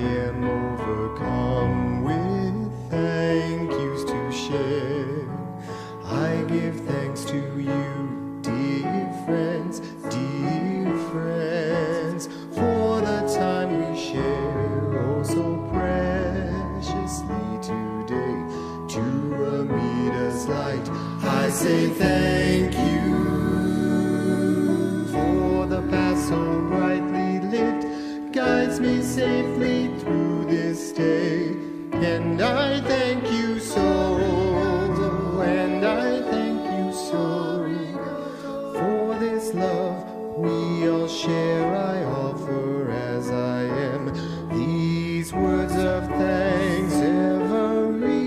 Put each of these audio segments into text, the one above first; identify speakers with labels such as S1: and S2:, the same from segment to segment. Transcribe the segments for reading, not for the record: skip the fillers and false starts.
S1: am overcome with thank yous to share. I give thanks to you, dear friends, for the time we share, oh so preciously today. To Amita's light, I say thank you for the path so brightly lit, guides me safely through this day. And I thank you so, and I thank you so, for this love we all share. I offer as I am these words of thanks every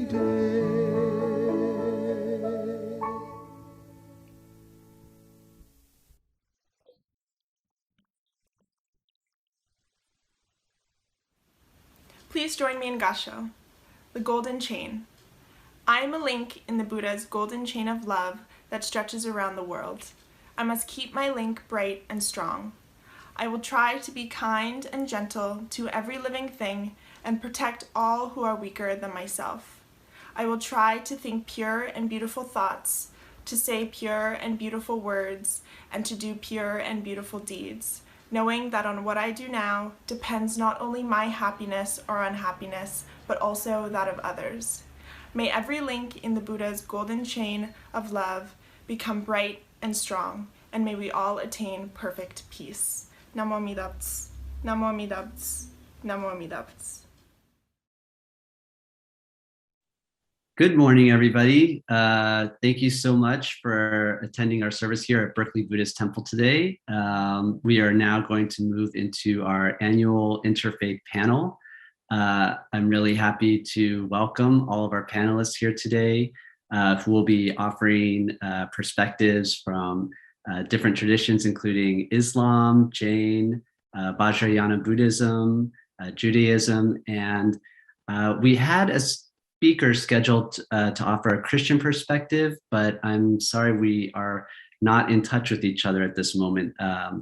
S1: day.
S2: Please join me in Gasho, the golden chain. I am a link in the Buddha's golden chain of love that stretches around the world. I must keep my link bright and strong. I will try to be kind and gentle to every living thing and protect all who are weaker than myself. I will try to think pure and beautiful thoughts, to say pure and beautiful words, and to do pure and beautiful deeds, knowing that on what I do now depends not only my happiness or unhappiness, but also that of others. May every link in the Buddha's golden chain of love become bright and strong, and may we all attain perfect peace. Namo Amida Butsu, Namo Amida Butsu, Namo Amida Butsu.
S3: Good morning, everybody. Thank you so much for attending our service here at Berkeley Buddhist Temple today. We are now going to move into our annual Interfaith Panel. I'm really happy to welcome all of our panelists here today who will be offering perspectives from different traditions, including Islam, Jain, Vajrayana Buddhism, Judaism, and we had a speaker scheduled to offer a Christian perspective, but I'm sorry we are not in touch with each other at this moment.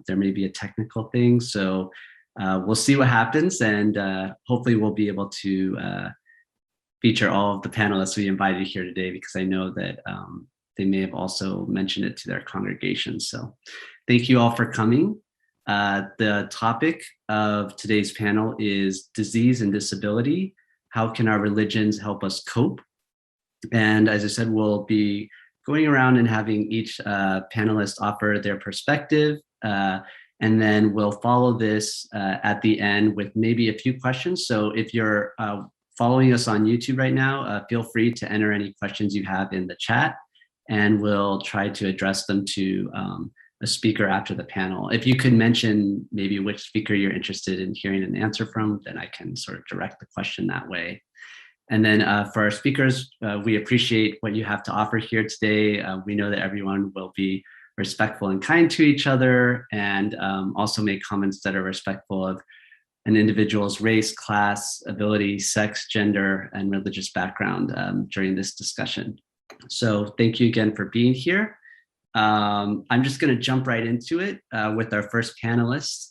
S3: There may be a technical thing, so we'll see what happens, and hopefully we'll be able to feature all of the panelists we invited here today, because I know that they may have also mentioned it to their congregations. So thank you all for coming. The topic of today's panel is disease and disability. How can our religions help us cope? And as I said, we'll be going around and having each panelist offer their perspective. And then we'll follow this at the end with maybe a few questions. So if you're following us on YouTube right now, feel free to enter any questions you have in the chat, and we'll try to address them to a speaker after the panel. If you could mention maybe which speaker you're interested in hearing an answer from, then I can sort of direct the question that way. And then for our speakers, we appreciate what you have to offer here today. We know that everyone will be respectful and kind to each other, and also make comments that are respectful of an individual's race, class, ability, sex, gender, and religious background during this discussion. So thank you again for being here. I'm just going to jump right into it with our first panelist,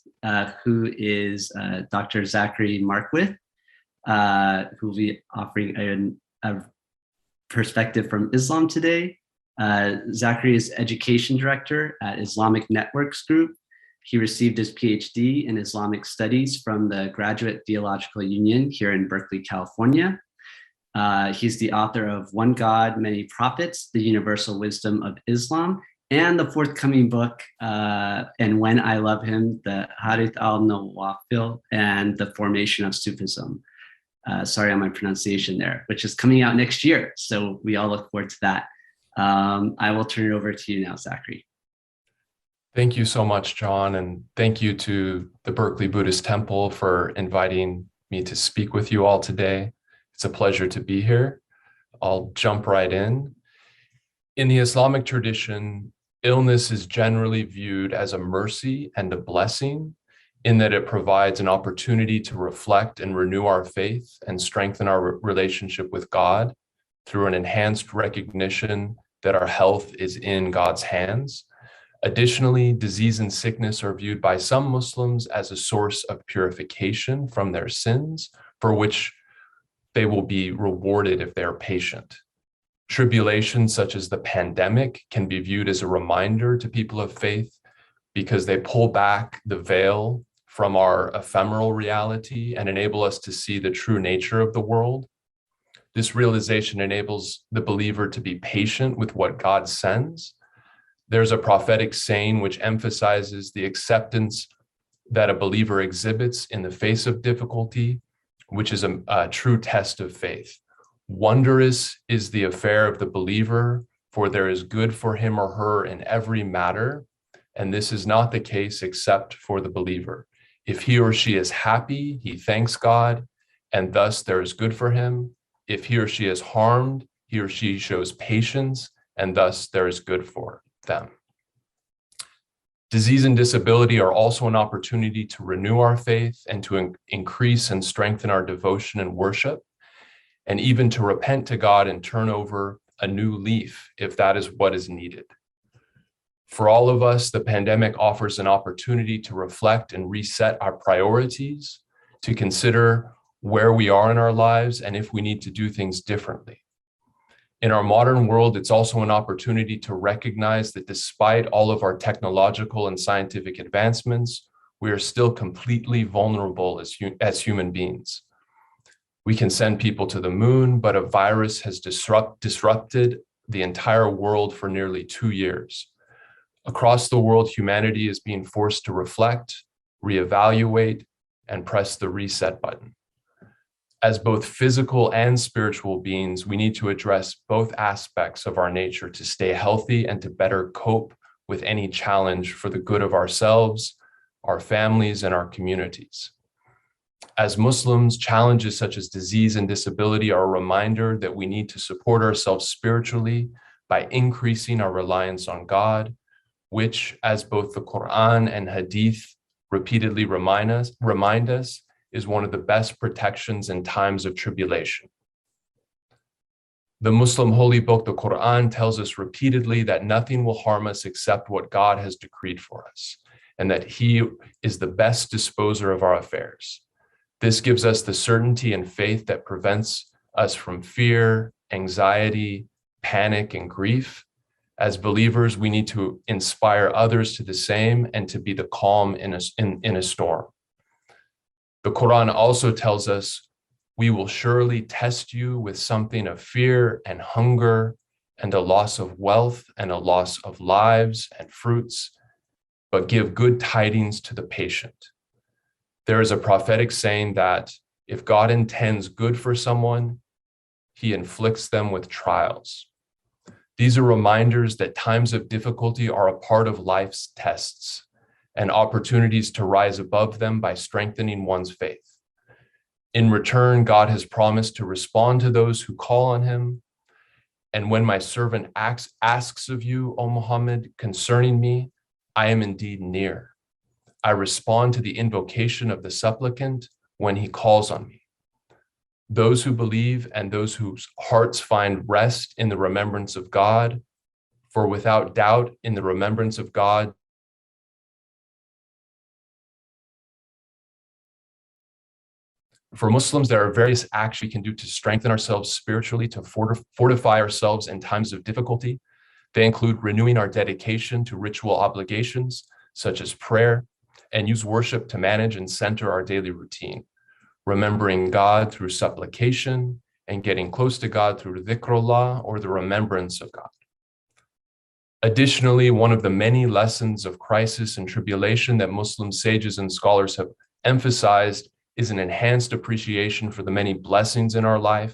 S3: who is Dr. Zachary Markwith, who will be offering a perspective from Islam today. Zachary is Education Director at Islamic Networks Group. He received his PhD in Islamic Studies from the Graduate Theological Union here in Berkeley, California. He's the author of One God, Many Prophets, The Universal Wisdom of Islam, and the forthcoming book, And When I Love Him, the Hadith al-Nawafil, and the Formation of Sufism. Sorry on my pronunciation there, which is coming out next year. So we all look forward to that. I will turn it over to you now, Zachary.
S4: Thank you so much, John, and thank you to the Berkeley Buddhist Temple for inviting me to speak with you all today. It's a pleasure to be here. I'll jump right in. In the Islamic tradition, illness is generally viewed as a mercy and a blessing, in that it provides an opportunity to reflect and renew our faith and strengthen our relationship with God through an enhanced recognition that our health is in God's hands. Additionally, disease and sickness are viewed by some Muslims as a source of purification from their sins, for which they will be rewarded if they are patient. Tribulations such as the pandemic can be viewed as a reminder to people of faith because they pull back the veil from our ephemeral reality and enable us to see the true nature of the world. This realization enables the believer to be patient with what God sends. There's a prophetic saying which emphasizes the acceptance that a believer exhibits in the face of difficulty, which is a true test of faith. Wondrous is the affair of the believer, for there is good for him or her in every matter, and this is not the case except for the believer. If he or she is happy, he thanks God, and thus there is good for him. If he or she is harmed, he or she shows patience, and thus there is good for them. Disease and disability are also an opportunity to renew our faith and to increase and strengthen our devotion and worship, and even to repent to God and turn over a new leaf if that is what is needed. For all of us, the pandemic offers an opportunity to reflect and reset our priorities, to consider where we are in our lives and if we need to do things differently. In our modern world, it's also an opportunity to recognize that despite all of our technological and scientific advancements, we are still completely vulnerable as human beings. We can send people to the moon, but a virus has disrupted the entire world for nearly 2 years. Across the world, humanity is being forced to reflect, reevaluate, and press the reset button. As both physical and spiritual beings, we need to address both aspects of our nature to stay healthy and to better cope with any challenge for the good of ourselves, our families, and our communities. As Muslims, challenges such as disease and disability are a reminder that we need to support ourselves spiritually by increasing our reliance on God, which, as both the Quran and Hadith repeatedly remind us, is one of the best protections in times of tribulation. The Muslim holy book, the Quran, tells us repeatedly that nothing will harm us except what God has decreed for us, and that He is the best disposer of our affairs. This gives us the certainty and faith that prevents us from fear, anxiety, panic, and grief. As believers, we need to inspire others to the same and to be the calm in a storm. The Quran also tells us, we will surely test you with something of fear and hunger and a loss of wealth and a loss of lives and fruits, but give good tidings to the patient. There is a prophetic saying that if God intends good for someone, He inflicts them with trials. These are reminders that times of difficulty are a part of life's tests and opportunities to rise above them by strengthening one's faith. In return, God has promised to respond to those who call on Him. And when my servant asks of you, O Muhammad, concerning me, I am indeed near. I respond to the invocation of the supplicant when he calls on me. Those who believe and those whose hearts find rest in the remembrance of God, for without doubt, in the remembrance of God, for Muslims, there are various actions we can do to strengthen ourselves spiritually, to fortify ourselves in times of difficulty. They include renewing our dedication to ritual obligations, such as prayer, and use worship to manage and center our daily routine, remembering God through supplication and getting close to God through dhikrullah, or the remembrance of God. Additionally, one of the many lessons of crisis and tribulation that Muslim sages and scholars have emphasized is an enhanced appreciation for the many blessings in our life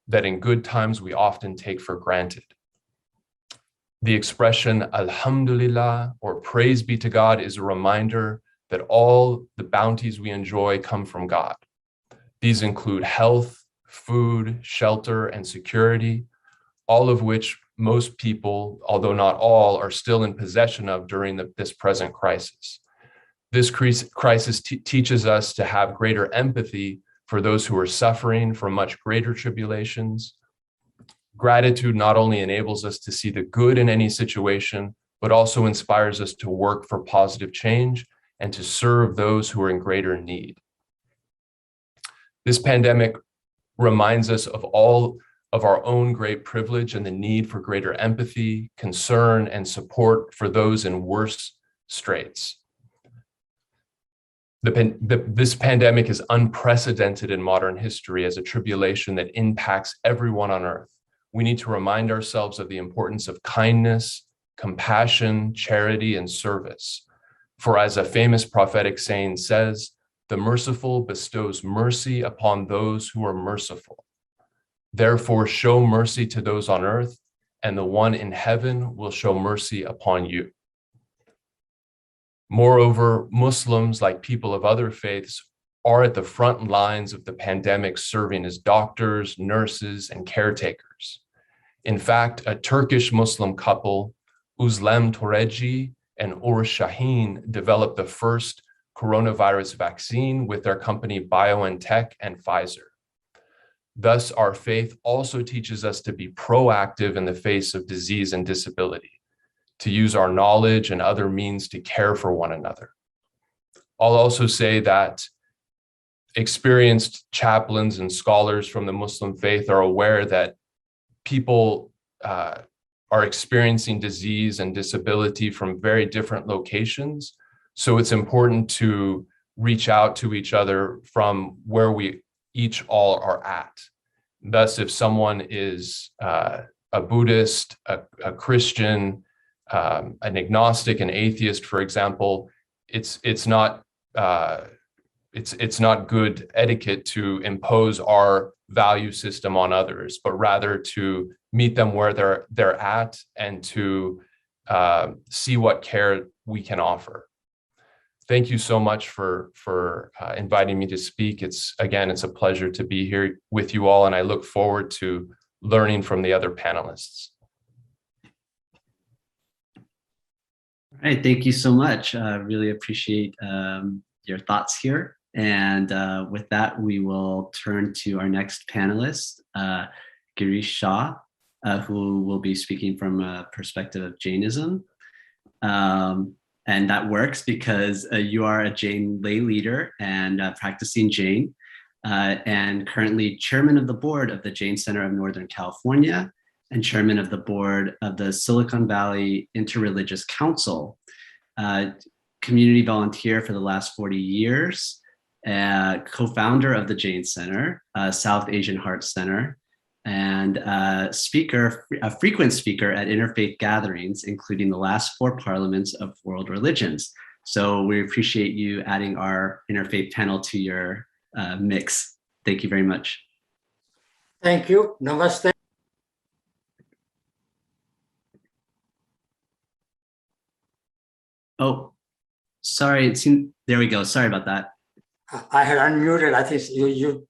S4: that in good times we often take for granted. The expression Alhamdulillah, or praise be to God, is a reminder that all the bounties we enjoy come from God. These include health, food, shelter, and security, all of which most people, although not all, are still in possession of during this present crisis. This crisis teaches us to have greater empathy for those who are suffering from much greater tribulations. Gratitude not only enables us to see the good in any situation, but also inspires us to work for positive change and to serve those who are in greater need. This pandemic reminds us of all of our own great privilege and the need for greater empathy, concern, and support for those in worse straits. This pandemic is unprecedented in modern history as a tribulation that impacts everyone on earth. We need to remind ourselves of the importance of kindness, compassion, charity, and service. For as a famous prophetic saying says, the merciful bestows mercy upon those who are merciful. Therefore, show mercy to those on earth, and the one in heaven will show mercy upon you. Moreover, Muslims, like people of other faiths, are at the front lines of the pandemic, serving as doctors, nurses, and caretakers. In fact, a Turkish Muslim couple, Uzlem Toreci and Ur Şahin, developed the first coronavirus vaccine with their company BioNTech and Pfizer. Thus, our faith also teaches us to be proactive in the face of disease and disability, to use our knowledge and other means to care for one another. I'll also say that experienced chaplains and scholars from the Muslim faith are aware that people are experiencing disease and disability from very different locations. So it's important to reach out to each other from where we each all are at. Thus, if someone is a Buddhist, a Christian, an agnostic, an atheist, for example, it's not good etiquette to impose our value system on others, but rather to meet them where they're at and to see what care we can offer. Thank you so much for inviting me to speak. It's a pleasure to be here with you all, and I look forward to learning from the other panelists.
S3: All right, thank you so much. Really appreciate your thoughts here. And with that, we will turn to our next panelist, Girish Shah, who will be speaking from a perspective of Jainism. And that works because you are a Jain lay leader and practicing Jain, and currently chairman of the board of the Jain Center of Northern California and chairman of the board of the Silicon Valley Interreligious Council, community volunteer for the last 40 years, co-founder of the Jain Center, South Asian Heart Center, and a frequent speaker at interfaith gatherings, including the last 4 parliaments of world religions. So we appreciate you adding our interfaith panel to your mix. Thank you very much.
S5: Thank you. Namaste.
S3: Oh, sorry. There we go. Sorry about that.
S5: I had unmuted. I think you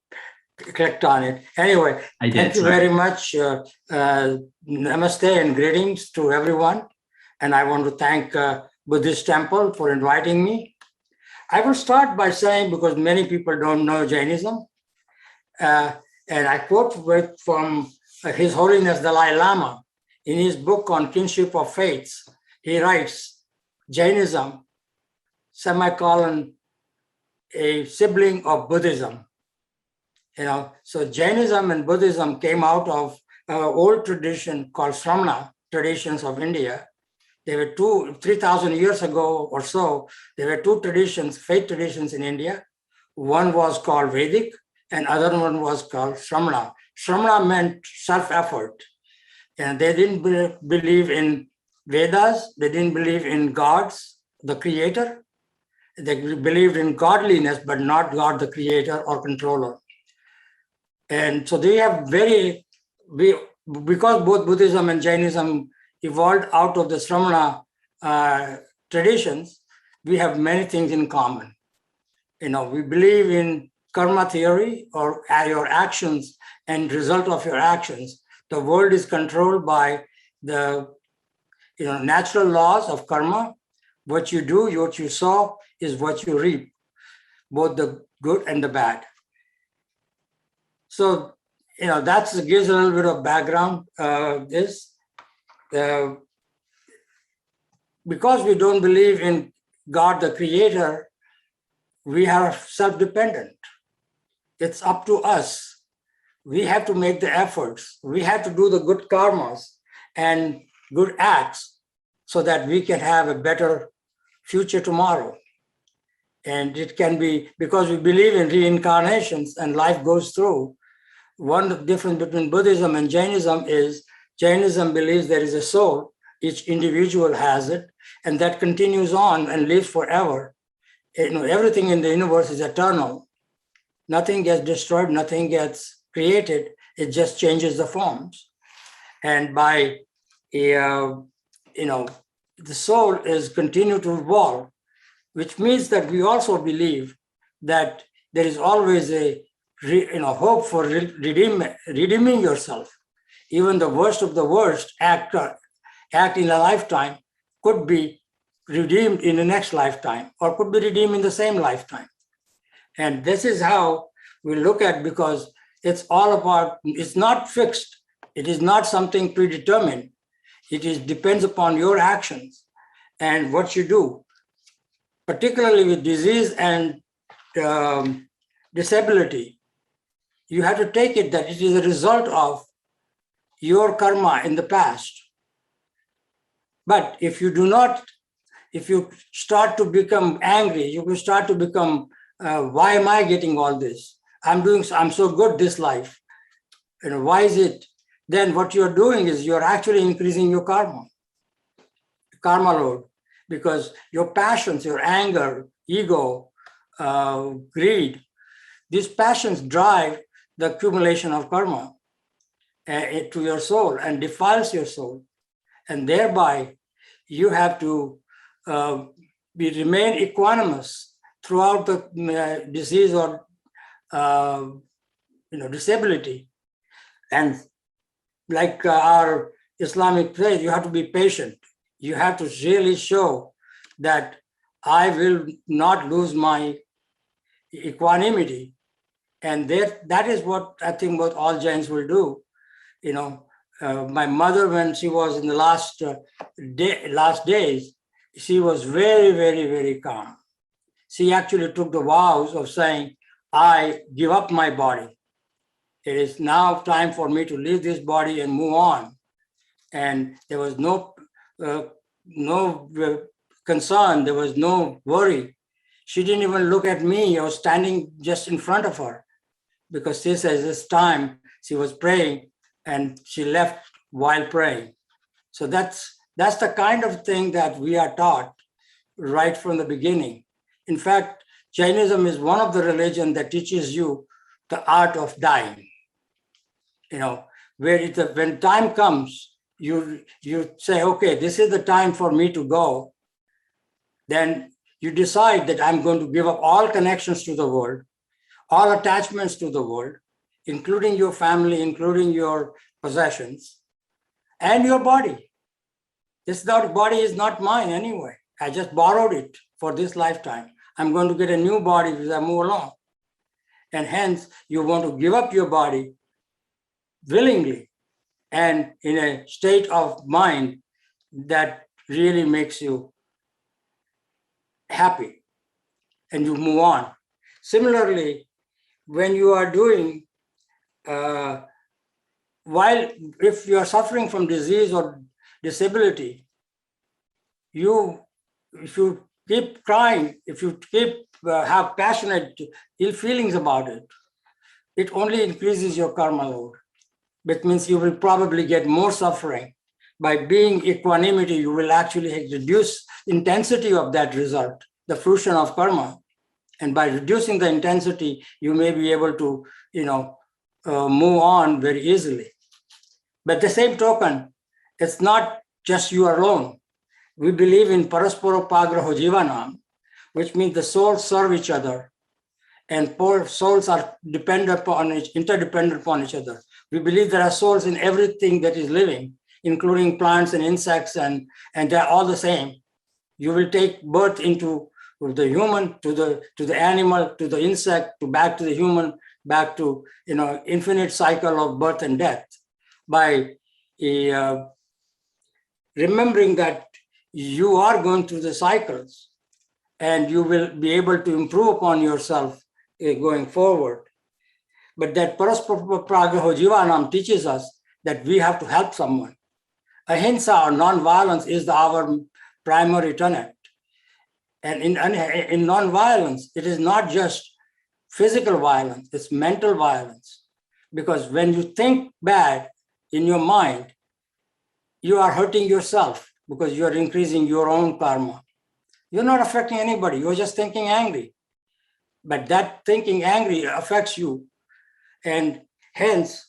S5: clicked on it. Anyway, thank you very much. Namaste and greetings to everyone. And I want to thank Buddhist Temple for inviting me. I will start by saying, because many people don't know Jainism, and I quote from His Holiness Dalai Lama in his book on kinship of faiths. He writes, Jainism, semicolon, a sibling of Buddhism. So Jainism and Buddhism came out of an old tradition called Sramana, traditions of India. There were 3,000 years ago or so, there were 2 traditions, faith traditions in India. One was called Vedic and other one was called Sramana. Sramana meant self-effort. And they didn't believe in Vedas, they didn't believe in gods, the creator. They believed in godliness, but not God, the creator or controller. And so they have because both Buddhism and Jainism evolved out of the Sramana traditions, we have many things in common. We believe in karma theory, or your actions and result of your actions. The world is controlled by the natural laws of karma. What you do, what you sow is what you reap, both the good and the bad. So, that gives a little bit of background. because we don't believe in God, the creator, we are self-dependent. It's up to us. We have to make the efforts. We have to do the good karmas and good acts so that we can have a better future tomorrow. And it can be because we believe in reincarnations and life goes through. One difference between Buddhism and Jainism is Jainism believes there is a soul, each individual has it, and that continues on and lives forever. Everything in the universe is eternal. Nothing gets destroyed, nothing gets created, it just changes the forms. And by, the soul is continue to evolve, which means that we also believe that there is always a hope for redeeming yourself. Even the worst of the worst act in a lifetime could be redeemed in the next lifetime or could be redeemed in the same lifetime. And this is how we look at, because it's all about, it's not fixed. It is not something predetermined. It depends upon your actions and what you do, particularly with disease and disability. You have to take it that it is a result of your karma in the past. But if you start to become angry, you will start to become, why am I getting all this? I'm so good this life. Why is it? Then what you're doing is you're actually increasing your karma load, because your passions, your anger, ego, greed, these passions drive the accumulation of karma to your soul and defiles your soul. And thereby you have to remain equanimous throughout the disease or disability. And like our Islamic faith, you have to be patient. You have to really show that I will not lose my equanimity. And that is what I think what all Jains will do. My mother, when she was in the last days, she was very, very, very calm. She actually took the vows of saying, I give up my body. It is now time for me to leave this body and move on. And there was no concern, there was no worry. She didn't even look at me. I was standing just in front of her, because she says this time she was praying and she left while praying. So that's the kind of thing that we are taught right from the beginning. In fact, Jainism is one of the religions that teaches you the art of dying. Where when time comes, you say, okay, this is the time for me to go. Then you decide that I'm going to give up all connections to the world, all attachments to the world, including your family, including your possessions, and your body. This body is not mine anyway. I just borrowed it for this lifetime. I'm going to get a new body as I move along. And hence, you want to give up your body willingly and in a state of mind that really makes you happy, and you move on. Similarly, when you are doing, if you are suffering from disease or disability, if you keep crying, if you have passionate ill feelings about it, it only increases your karma load. That means you will probably get more suffering. By being equanimity, you will actually reduce intensity of that result, the fruition of karma. And by reducing the intensity, you may be able to, move on very easily. But the same token, it's not just you alone. We believe in parasporopagraho jivanam, which means the souls serve each other, and souls are interdependent upon each other. We believe there are souls in everything that is living, including plants and insects, and they're all the same. You will take birth into the human, to the animal, to the insect, back to the human, back to infinite cycle of birth and death. By remembering that you are going through the cycles and you will be able to improve upon yourself going forward. But that Paraspara Pragraho Jivanam teaches us that we have to help someone. Ahimsa or non-violence is our primary tenet. And in non-violence, it is not just physical violence, it's mental violence. Because when you think bad in your mind, you are hurting yourself because you are increasing your own karma. You're not affecting anybody, you're just thinking angry. But that thinking angry affects you. And hence,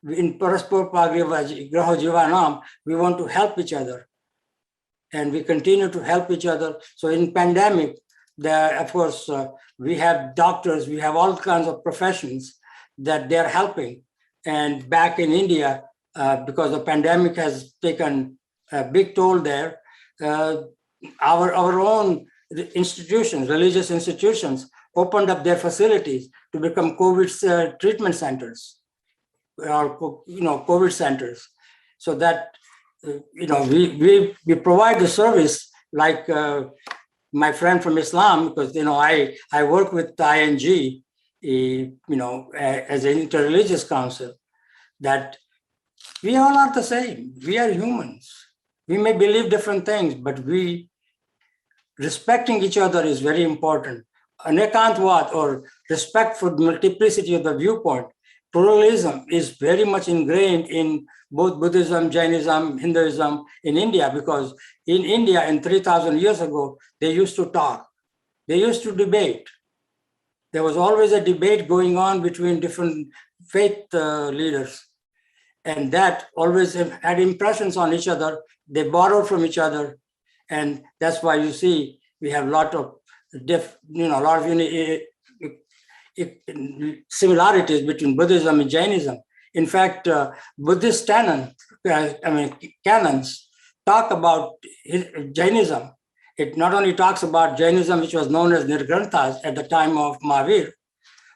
S5: in Paraspara Pragraho Jivanam, we want to help each other. And we continue to help each other. So in pandemic, of course, we have doctors, we have all kinds of professions that they're helping. And back in India, because the pandemic has taken a big toll there, our own institutions, religious institutions, opened up their facilities to become COVID treatment centers, or COVID centers, so that we provide the service like my friend from Islam, because I work with ING, as an interreligious council, that we all are the same. We are humans. We may believe different things, but respecting each other is very important. Anekantvad, or respect for multiplicity of the viewpoint, pluralism is very much ingrained in both Buddhism, Jainism, Hinduism in India, because in India, 3,000 years ago, they used to talk. They used to debate. There was always a debate going on between different faith leaders. And that always had impressions on each other. They borrowed from each other. And that's why you see we have a lot of similarities between Buddhism and Jainism. In fact, Buddhist canons talk about Jainism. It not only talks about Jainism, which was known as Nirgranthas at the time of Mahavir,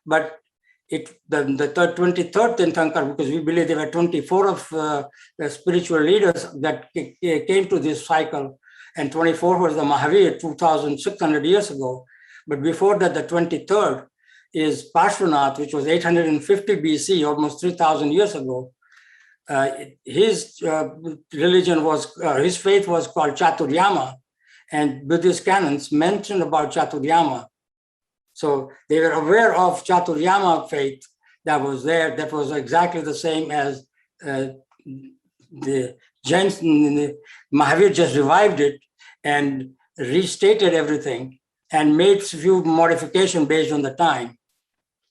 S5: but the 23rd Tirthankar, because we believe there were 24 of spiritual leaders that came to this cycle, and 24 was the Mahavir 2,600 years ago. But before that, the 23rd is Parshvanath, which was 850 BC, almost 3,000 years ago. His religion his faith was called Chaturyama, and Buddhist canons mentioned about Chaturyama. So they were aware of Chaturyama faith that was there, that was exactly the same as the Jains. Mahavir just revived it and restated everything and made a few modifications based on the time.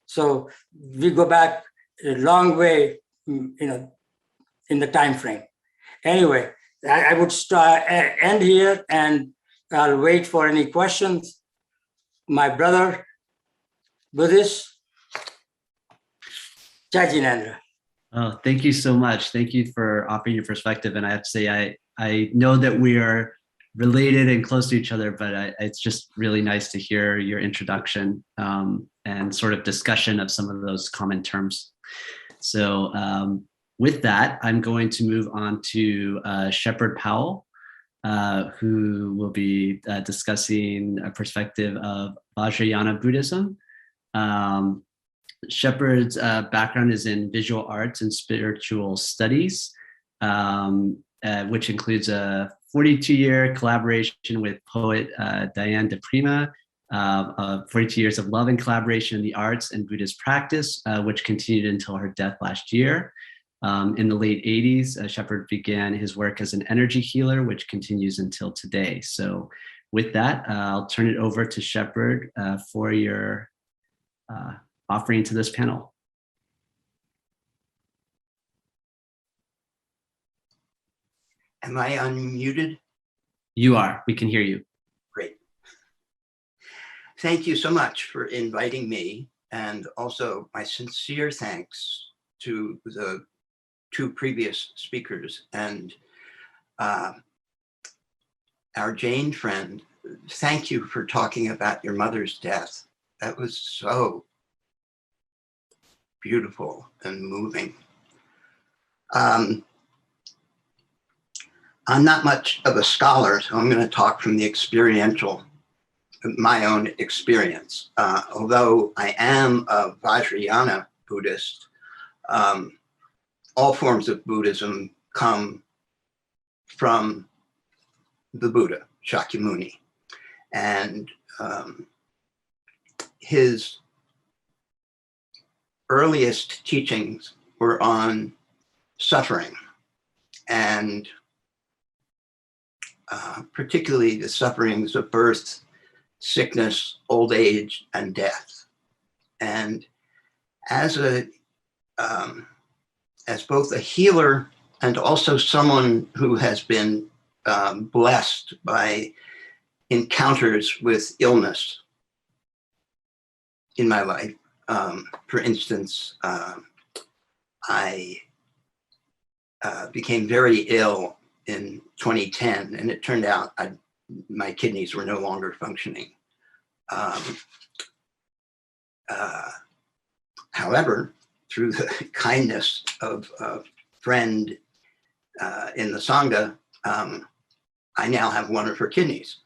S5: So we go back a long way, in the time frame. Anyway, I would end here, and I'll wait for any questions. My brother, Buddhist, Jajinendra.
S3: Oh, thank you so much. Thank you for offering your perspective. And I have to say, I know that we are related and close to each other, but it's just really nice to hear your introduction and sort of discussion of some of those common terms. So with that, I'm going to move on to Shepherd Powell, who will be discussing a perspective of Vajrayana Buddhism. Shepherd's background is in visual arts and spiritual studies, which includes a 42-year collaboration with poet Diane de Prima, 42 years of love and collaboration in the arts and Buddhist practice, which continued until her death last year. In the late 80s, Shepherd began his work as an energy healer, which continues until today. So with that, I'll turn it over to Shepherd for your offering to this panel.
S6: Am I unmuted?
S3: You are. We can hear you.
S6: Great. Thank you so much for inviting me, and also my sincere thanks to the two previous speakers and our Jain friend. Thank you for talking about your mother's death. That was so beautiful and moving. I'm not much of a scholar, so I'm going to talk from the my own experience. Although I am a Vajrayana Buddhist, all forms of Buddhism come from the Buddha, Shakyamuni. And his earliest teachings were on suffering, and particularly the sufferings of birth, sickness, old age, and death. And as both a healer and also someone who has been blessed by encounters with illness in my life. For instance, I became very ill in 2010, and it turned out my kidneys were no longer functioning. However, through the kindness of a friend in the Sangha, I now have one of her kidneys.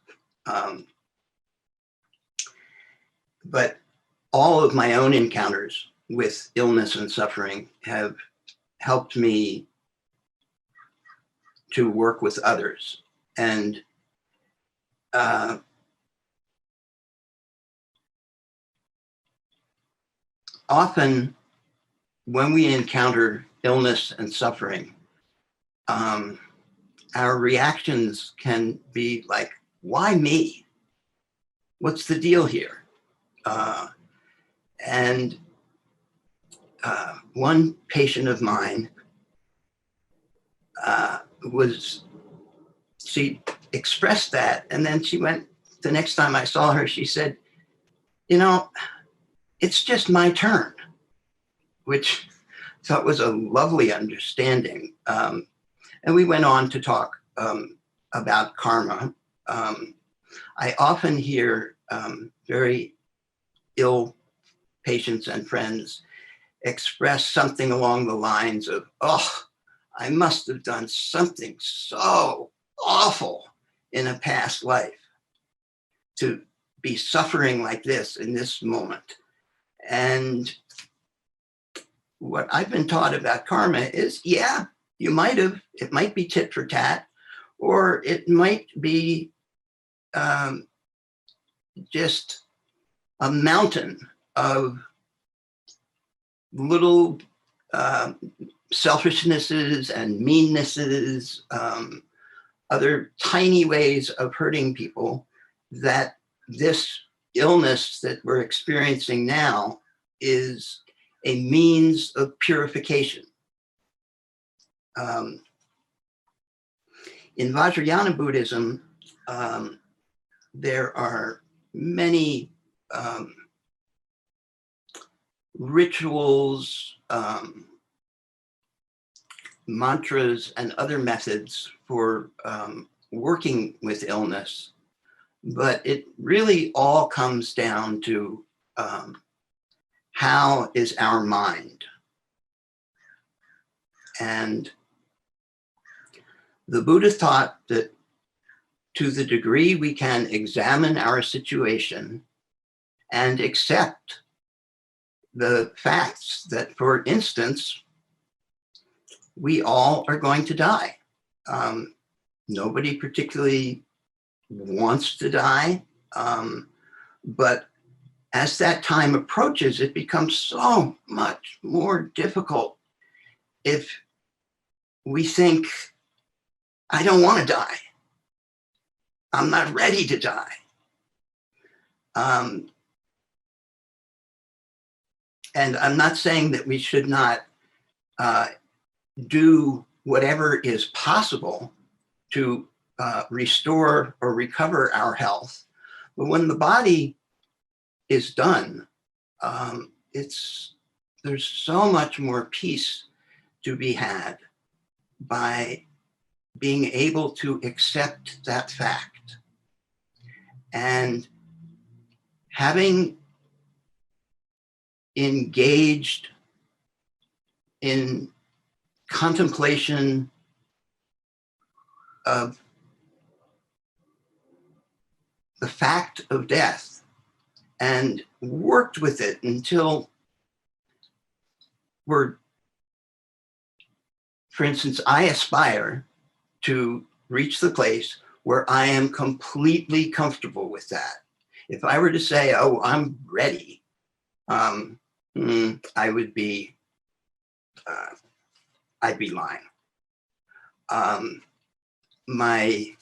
S6: But all of my own encounters with illness and suffering have helped me to work with others. And often when we encounter illness and suffering, our reactions can be like, why me? What's the deal here? One patient of mine she expressed that, and then she went, the next time I saw her, she said, you know, it's just my turn, which I thought was a lovely understanding. And we went on to talk about karma. I often hear very ill patients and friends express something along the lines of, oh, I must have done something so awful in a past life to be suffering like this in this moment. And what I've been taught about karma is, yeah, you might have, it might be tit for tat, or it might be just a mountain of little selfishnesses and meannesses, other tiny ways of hurting people, that this illness that we're experiencing now is a means of purification. In Vajrayana Buddhism, there are many rituals, mantras, and other methods for working with illness. But it really all comes down to how is our mind? And the Buddha taught that to the degree we can examine our situation and accept the facts that, for instance, we all are going to die. Nobody particularly wants to die, but as that time approaches, it becomes so much more difficult if we think, I don't want to die. I'm not ready to die. And I'm not saying that we should not do whatever is possible to restore or recover our health. But when the body is done, there's so much more peace to be had by being able to accept that fact. And having engaged in contemplation of the fact of death and worked with it until for instance, I aspire to reach the place where I am completely comfortable with that. If I were to say, oh, I'm ready, I would be, I'd be lying. My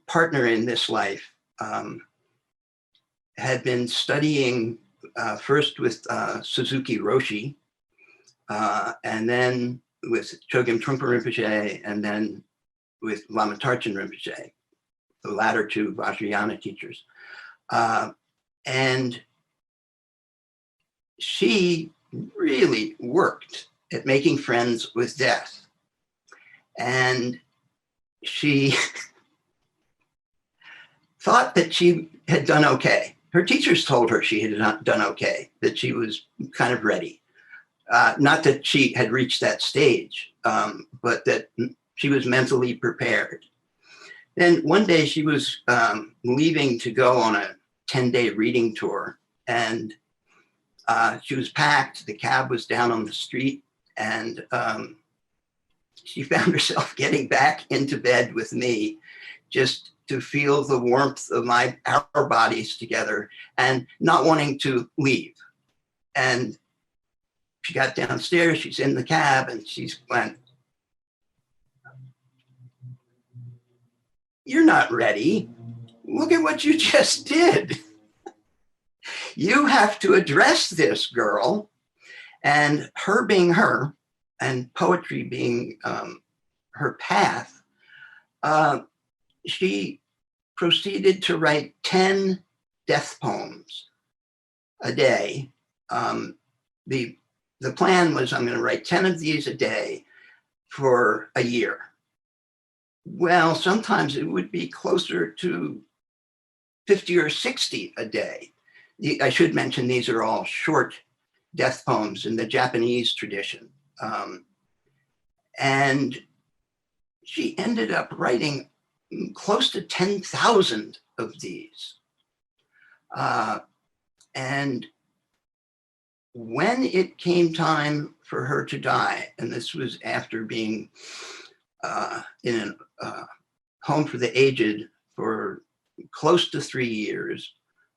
S6: partner in this life had been studying first with Suzuki Roshi, and then with Chogyam Trungpa Rinpoche, and then with Lama Tarchen Rinpoche, the latter two Vajrayana teachers. And she really worked at making friends with death. And she thought that she had done okay. Her teachers told her she had not done okay, that she was kind of ready. Not that she had reached that stage, but that she was mentally prepared. Then one day she was leaving to go on a 10-day reading tour, and she was packed. The cab was down on the street, and she found herself getting back into bed with me just to feel the warmth of our bodies together and not wanting to leave. And she got downstairs, she's in the cab, and she went, "You're not ready. Look at what you just did. You have to address this, girl." And her being her, and poetry being her path, she proceeded to write 10 death poems a day. The plan was, I'm going to write 10 of these a day for a year. Well, sometimes it would be closer to 50 or 60 a day. I should mention these are all short death poems in the Japanese tradition. And she ended up writing close to 10,000 of these. And when it came time for her to die, and this was after being in a home for the aged for close to 3 years,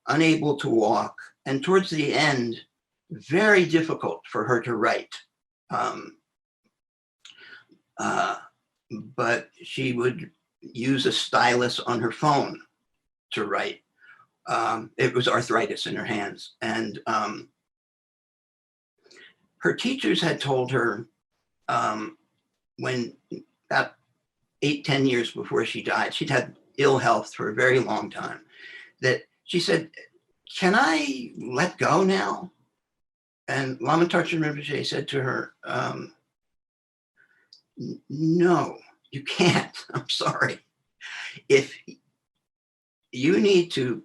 S6: unable to walk, and towards the end, very difficult for her to write. But she would use a stylus on her phone to write. It was arthritis in her hands. And her teachers had told her when about 8-10 years before she died, she'd had ill health for a very long time, that she said, "Can I let go now?" And Lama Tarchen Rinpoche said to her, "No, you can't. I'm sorry. If you need to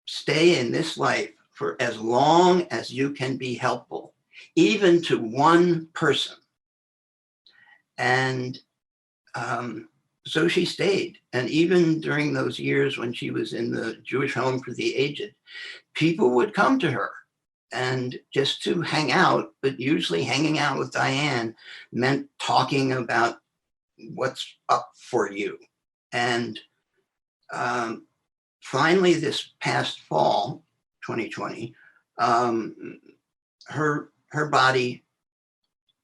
S6: stay in this life for as long as you can be helpful, even to one person." And so she stayed. And even during those years when she was in the Jewish home for the aged, people would come to her and just to hang out, but usually hanging out with Diane meant talking about what's up for you. And finally, this past fall, 2020, her body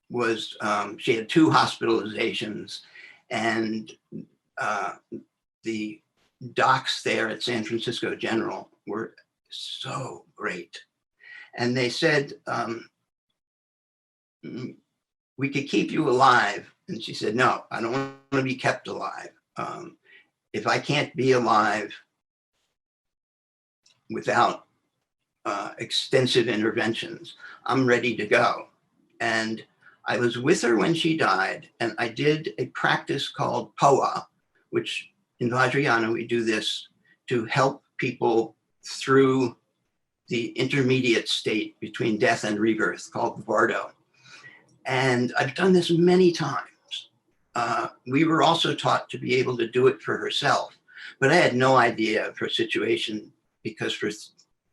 S6: was, she had 2 hospitalizations, and the docs there at San Francisco General were so great. And they said, "We could keep you alive." And she said, "No, I don't want to be kept alive. If I can't be alive without extensive interventions, I'm ready to go." And I was with her when she died, and I did a practice called POA, which in Vajrayana, we do this to help people through the intermediate state between death and rebirth, called Vardo. And I've done this many times. we were also taught to be able to do it for herself. But I had no idea of her situation because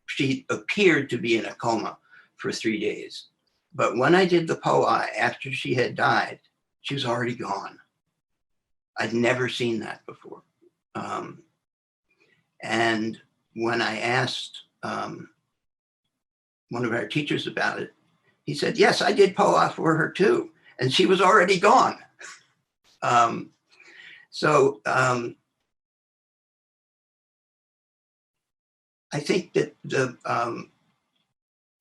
S6: she appeared to be in a coma for 3 days. But when I did the POA after she had died, she was already gone. I'd never seen that before. And when I asked one of our teachers about it, he said, yes, I did POA for her too. And she was already gone. I think that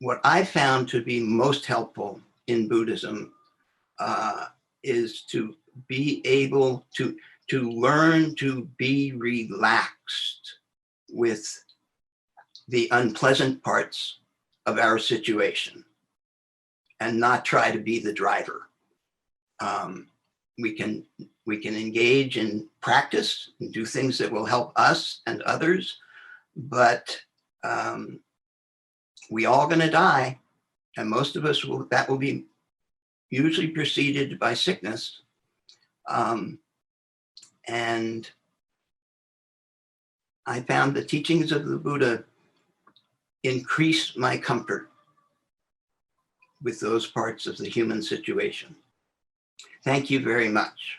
S6: what I found to be most helpful in Buddhism is to be able to learn to be relaxed with the unpleasant parts of our situation and not try to be the driver. We can engage in practice and do things that will help us and others, but we all going to die, and most of us that will be usually preceded by sickness. And I found the teachings of the Buddha increased my comfort with those parts of the human situation. Thank you very much.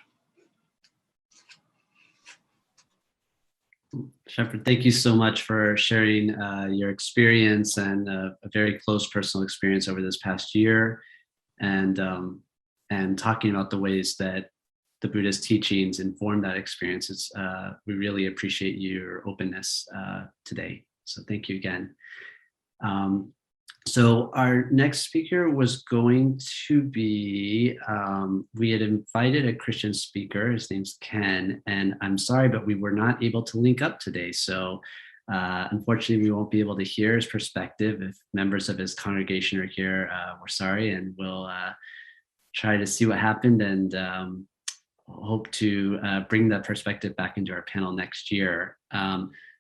S3: Shepherd, thank you so much for sharing your experience and a very close personal experience over this past year, and talking about the ways that the Buddha's teachings inform that experience. We really appreciate your openness today. So thank you again. So our next speaker was going to be, we had invited a Christian speaker, his name's Ken, and I'm sorry, but we were not able to link up today. So unfortunately, we won't be able to hear his perspective. If members of his congregation are here, we're sorry, and we'll try to see what happened and hope to bring that perspective back into our panel next year.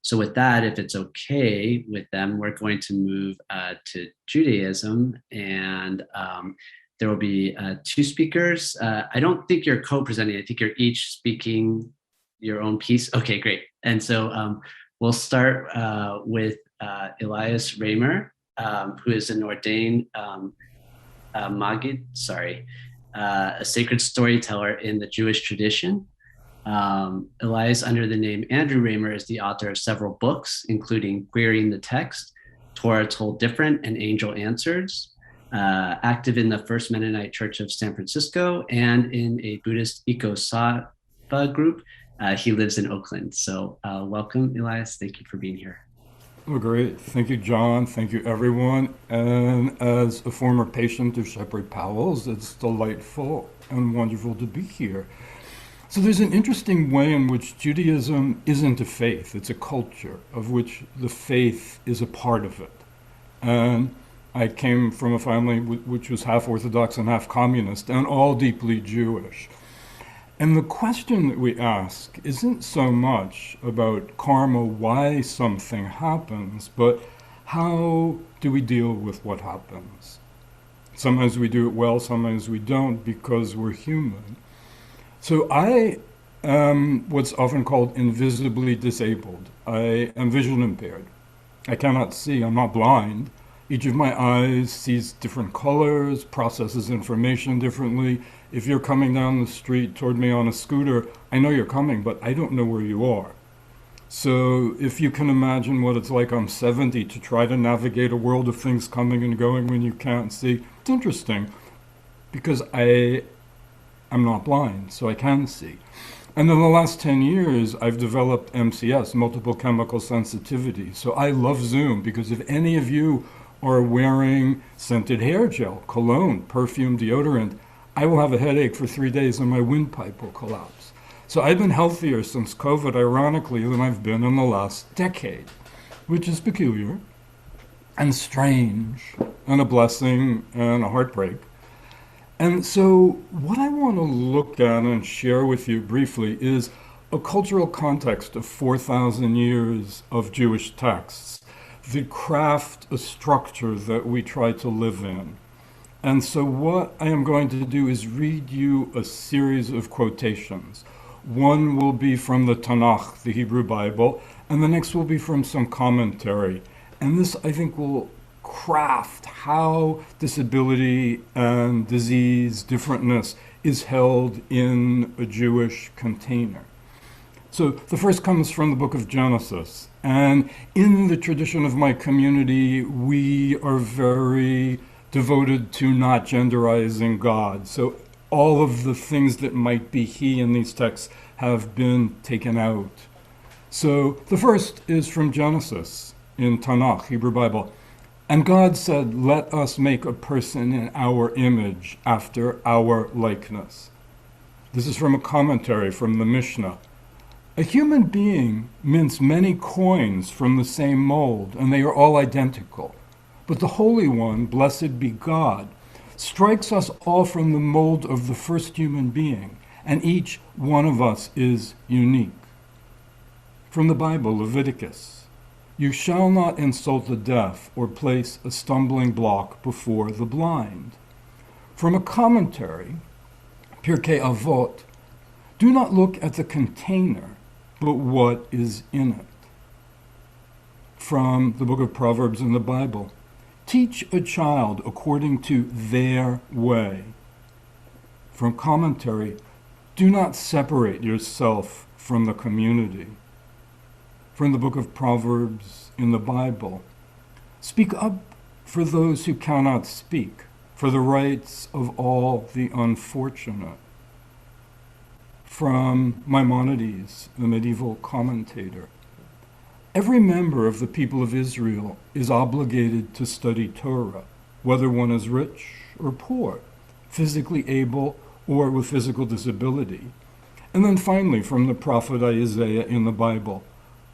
S3: So with that, if it's okay with them, we're going to move to Judaism, and there will be 2 speakers. I don't think you're co-presenting. I think you're each speaking your own piece. Okay, great. And so we'll start with Elias Ramer, who is an ordained Maggid, a sacred storyteller in the Jewish tradition. Elias, under the name Andrew Ramer, is the author of several books, including Querying the Text, Torah Told Different, and Angel Answers, active in the First Mennonite Church of San Francisco and in a Buddhist Eco-Sattva group. He lives in Oakland. So welcome, Elias. Thank you for being here.
S7: Oh, great. Thank you, John. Thank you, everyone. And as a former patient of Shepherd Powell's, it's delightful and wonderful to be here. So there's an interesting way in which Judaism isn't a faith, it's a culture of which the faith is a part of it. And I came from a family which was half Orthodox and half communist, and all deeply Jewish. And the question that we ask isn't so much about karma, why something happens, but how do we deal with what happens? Sometimes we do it well, sometimes we don't, because we're human. So I am what's often called invisibly disabled. I am vision impaired. I cannot see, I'm not blind. Each of my eyes sees different colors, processes information differently. If you're coming down the street toward me on a scooter, I know you're coming, but I don't know where you are. So if you can imagine what it's like, I'm 70, to try to navigate a world of things coming and going when you can't see. It's interesting because I'm not blind, so I can see. And in the last 10 years, I've developed MCS, multiple chemical sensitivity. So I love Zoom because if any of you are wearing scented hair gel, cologne, perfume, deodorant, I will have a headache for 3 days and my windpipe will collapse. So I've been healthier since COVID, ironically, than I've been in the last decade, which is peculiar and strange and a blessing and a heartbreak. And so what I want to look at and share with you briefly is a cultural context of 4,000 years of Jewish texts that craft a structure that we try to live in. And so what I am going to do is read you a series of quotations. One will be from the Tanakh, the Hebrew Bible, and the next will be from some commentary. And this, I think, will craft how disability and disease, differentness, is held in a Jewish container. So the first comes from the book of Genesis. And in the tradition of my community, we are very devoted to not genderizing God. So all of the things that might be he in these texts have been taken out. So the first is from Genesis in Tanakh, Hebrew Bible. And God said, "Let us make a person in our image, after our likeness." This is from a commentary from the Mishnah. A human being mints many coins from the same mold, and they are all identical. But the Holy One, blessed be God, strikes us all from the mold of the first human being, and each one of us is unique. From the Bible, Leviticus, "You shall not insult the deaf or place a stumbling block before the blind." From a commentary, Pirkei Avot, "Do not look at the container, but what is in it." From the book of Proverbs in the Bible, "Teach a child according to their way." From commentary, "Do not separate yourself from the community." From the book of Proverbs in the Bible, "Speak up for those who cannot speak, for the rights of all the unfortunate." From Maimonides, the medieval commentator, "Every member of the people of Israel is obligated to study Torah, whether one is rich or poor, physically able or with physical disability." And then finally, from the prophet Isaiah in the Bible,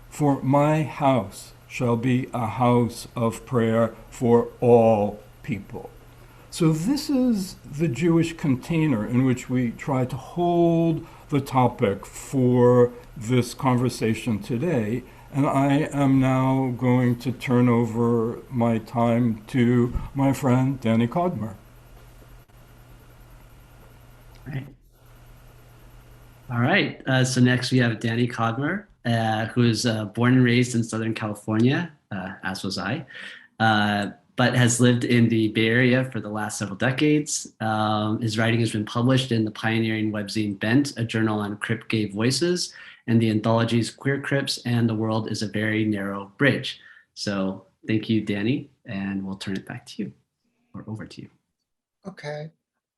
S7: "For my house shall be a house of prayer for all people." So this is the Jewish container in which we try to hold the topic for this conversation today. And I am now going to turn over my time to my friend, Danny Cogmer.
S3: All right. So next we have Danny Cogmer, who is born and raised in Southern California, as was I, but has lived in the Bay Area for the last several decades. His writing has been published in the pioneering webzine Bent, a journal on Crip Gay voices, and the anthologies Queer Crips and The World is a Very Narrow Bridge. So thank you, Danny, and we'll turn it back to you, or over to you.
S8: Okay.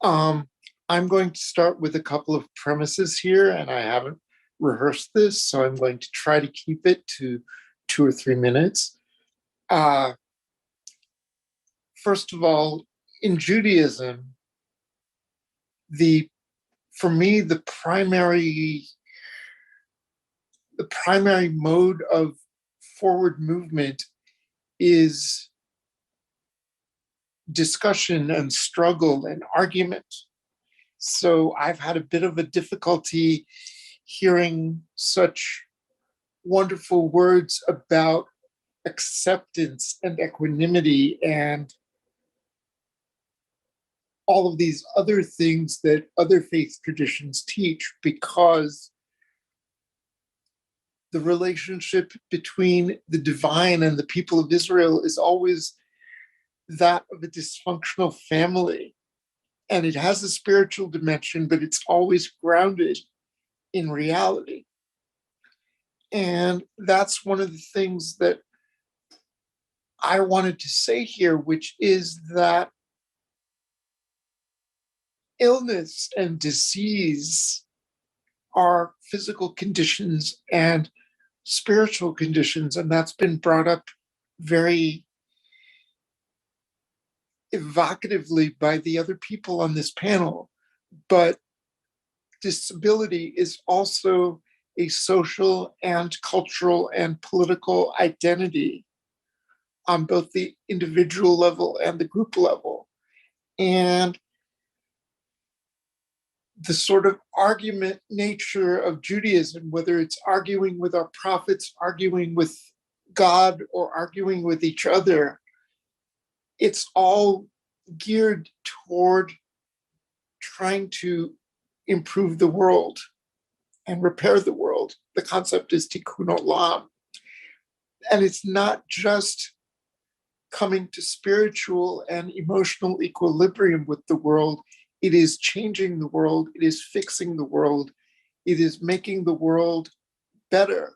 S8: I'm going to start with a couple of premises here, and I haven't rehearsed this, so I'm going to try to keep it to 2 or 3 minutes. First of all, in Judaism, for me, the primary mode of forward movement is discussion and struggle and argument. So I've had a bit of a difficulty hearing such wonderful words about acceptance and equanimity and all of these other things that other faith traditions teach, because the relationship between the divine and the people of Israel is always that of a dysfunctional family. And it has a spiritual dimension, but it's always grounded in reality. And that's one of the things that I wanted to say here, which is that illness and disease are physical conditions and spiritual conditions, and that's been brought up very evocatively by the other people on this panel. But disability is also a social and cultural and political identity on both the individual level and the group level. And the sort of argument nature of Judaism, whether it's arguing with our prophets, arguing with God, or arguing with each other, it's all geared toward trying to improve the world and repair the world. The concept is tikkun olam. And it's not just coming to spiritual and emotional equilibrium with the world. It is changing the world. It is fixing the world. It is making the world better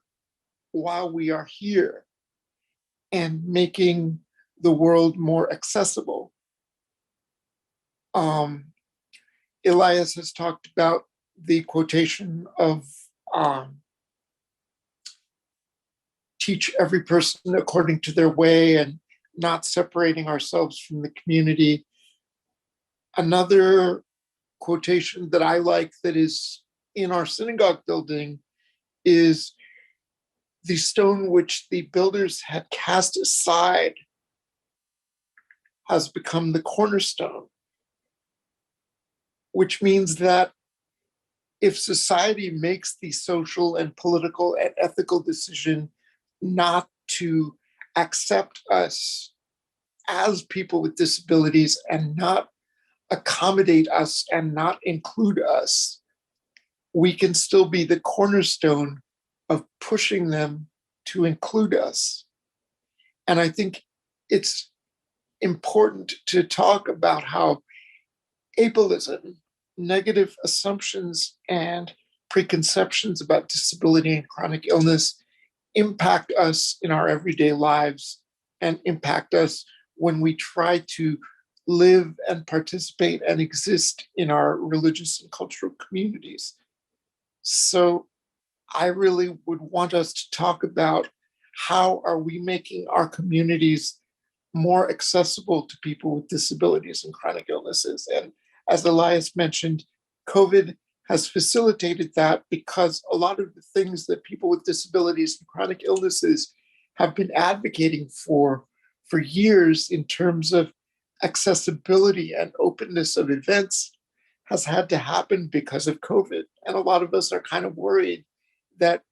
S8: while we are here and making the world more accessible. Elias has talked about the quotation of teach every person according to their way and not separating ourselves from the community. Another quotation that I like that is in our synagogue building is the stone which the builders had cast aside has become the cornerstone, which means that if society makes the social and political and ethical decision not to accept us as people with disabilities and not accommodate us and not include us, we can still be the cornerstone of pushing them to include us. And I think it's important to talk about how ableism, negative assumptions and preconceptions about disability and chronic illness impact us in our everyday lives and impact us when we try to live and participate and exist in our religious and cultural communities. So I really would want us to talk about how are we making our communities more accessible to people with disabilities and chronic illnesses. And as Elias mentioned, COVID has facilitated that because a lot of the things that people with disabilities and chronic illnesses have been advocating for years in terms of accessibility and openness of events has had to happen because of COVID. And a lot of us are kind of worried that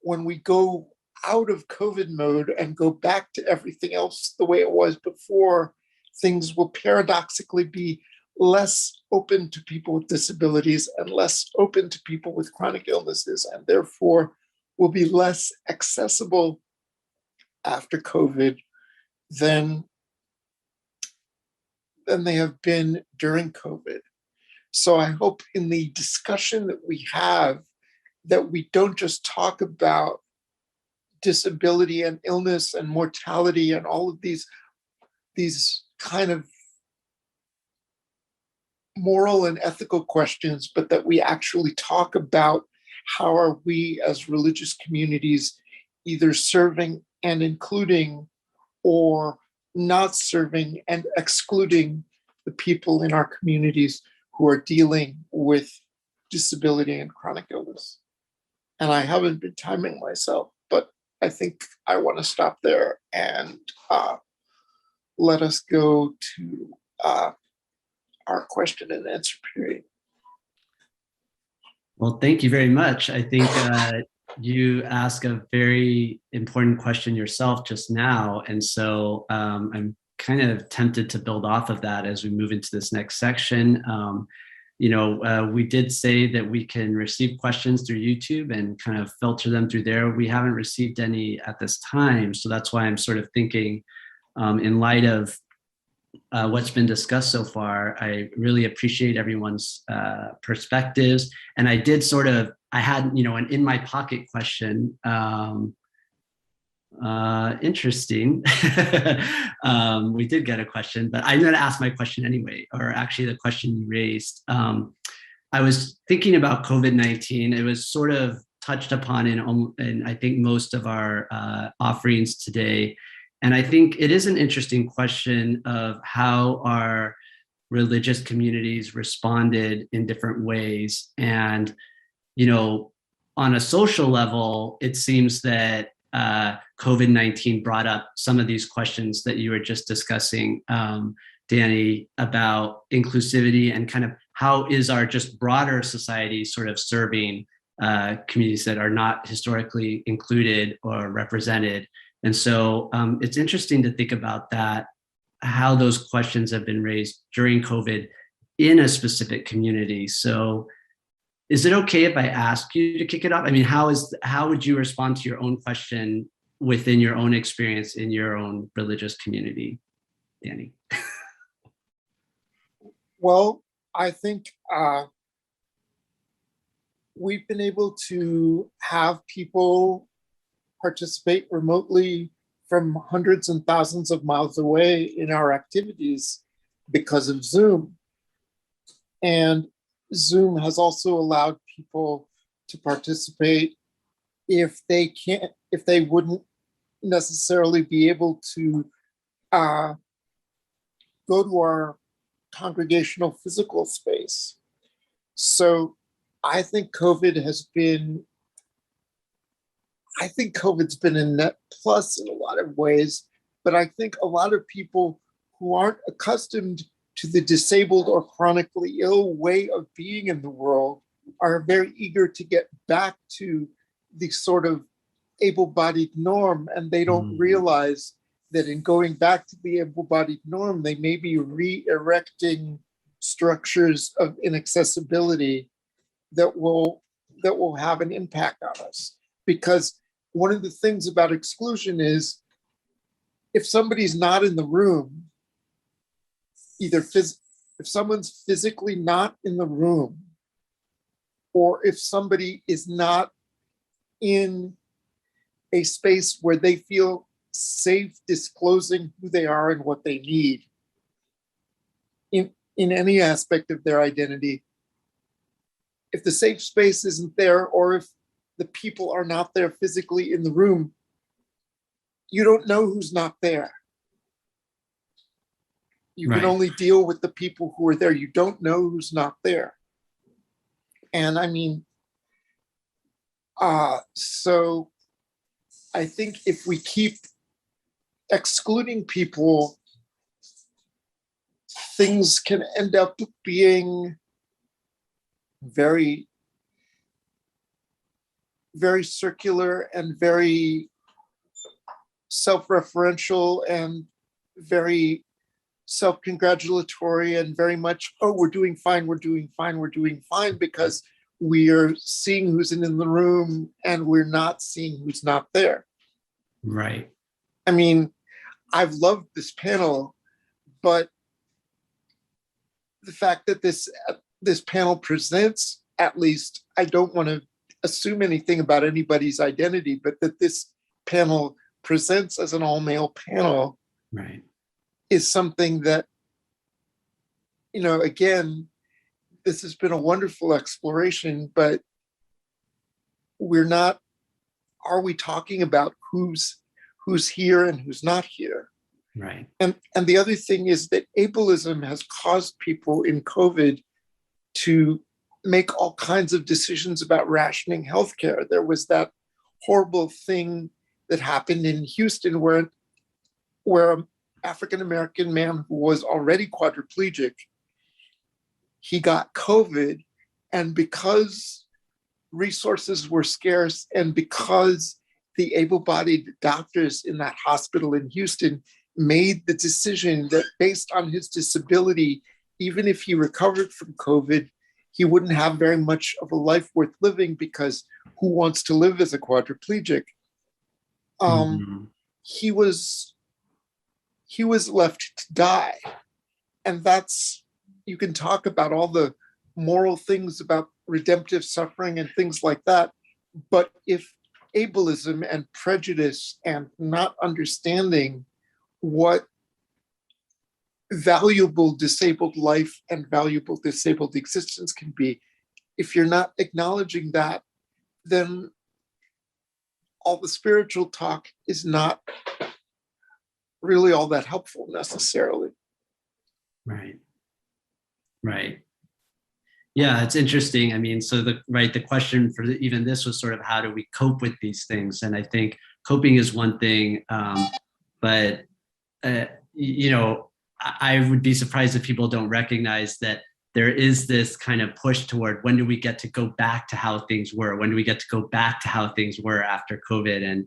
S8: when we go out of COVID mode and go back to everything else the way it was before, things will paradoxically be less open to people with disabilities and less open to people with chronic illnesses, and therefore will be less accessible after COVID than they have been during COVID. So I hope in the discussion that we have that we don't just talk about disability and illness and mortality and all of these kind of moral and ethical questions, but that we actually talk about how are we as religious communities either serving and including or not serving and excluding the people in our communities who are dealing with disability and chronic illness. And I haven't been timing myself, but I think I want to stop there and let us go to our question and answer period.
S3: Well, thank you very much. I think you asked a very important question yourself just now. And so I'm kind of tempted to build off of that as we move into this next section. We did say that we can receive questions through YouTube and kind of filter them through there. We haven't received any at this time. So that's why I'm sort of thinking in light of what's been discussed so far, I really appreciate everyone's perspectives. And I did I had, an in my pocket question. Interesting. We did get a question, but I'm going to ask my question anyway, or actually the question you raised. I was thinking about COVID-19. It was sort of touched upon in I think most of our offerings today. And I think it is an interesting question of how our religious communities responded in different ways. And, on a social level, it seems that COVID-19 brought up some of these questions that you were just discussing, Danny, about inclusivity and kind of how is our just broader society sort of serving communities that are not historically included or represented. And so it's interesting to think about that how those questions have been raised during COVID in a specific community. So is it okay if I ask you to kick it off? I mean, how would you respond to your own question within your own experience in your own religious community, Danny?
S8: Well, I think we've been able to have people participate remotely from hundreds and thousands of miles away in our activities because of Zoom. And Zoom has also allowed people to participate if they wouldn't necessarily be able to go to our congregational physical space. So I think COVID's been a net plus in a lot of ways, but I think a lot of people who aren't accustomed to the disabled or chronically ill way of being in the world are very eager to get back to the sort of able-bodied norm, and they don't realize that in going back to the able-bodied norm, they may be re-erecting structures of inaccessibility that will have an impact on us. Because one of the things about exclusion is if somebody's not in the room, either if someone's physically not in the room, or if somebody is not in a space where they feel safe disclosing who they are and what they need in any aspect of their identity, if the safe space isn't there, or if the people are not there physically in the room, you don't know who's not there. You can only deal with the people who are there. You don't know who's not there. And I mean, so I think if we keep excluding people, things can end up being very, very circular and very self-referential and very self-congratulatory and very much, oh, we're doing fine, because we are seeing who's in the room and we're not seeing who's not there.
S3: Right.
S8: I mean, I've loved this panel, but the fact that this panel presents, at least, I don't want to assume anything about anybody's identity, but that this panel presents as an all-male panel,
S3: right,
S8: is something that, you know, again, this has been a wonderful exploration, but are we talking about who's here and who's not here?
S3: Right.
S8: And the other thing is that ableism has caused people in COVID to make all kinds of decisions about rationing healthcare. There was that horrible thing that happened in Houston where an African-American man who was already quadriplegic, he got COVID, and because resources were scarce and because the able-bodied doctors in that hospital in Houston made the decision that based on his disability, even if he recovered from COVID, he wouldn't have very much of a life worth living, because who wants to live as a quadriplegic? He was left to die. And that's, you can talk about all the moral things about redemptive suffering and things like that. But if ableism and prejudice and not understanding what valuable disabled life and valuable disabled existence can be, if you're not acknowledging that, then all the spiritual talk is not really all that helpful necessarily.
S3: Right. Right. Yeah, it's interesting. I mean, so the question for even this was sort of, how do we cope with these things? And I think coping is one thing, but you know, I would be surprised if people don't recognize that there is this kind of push toward, when do we get to go back to how things were? When do we get to go back to how things were after COVID?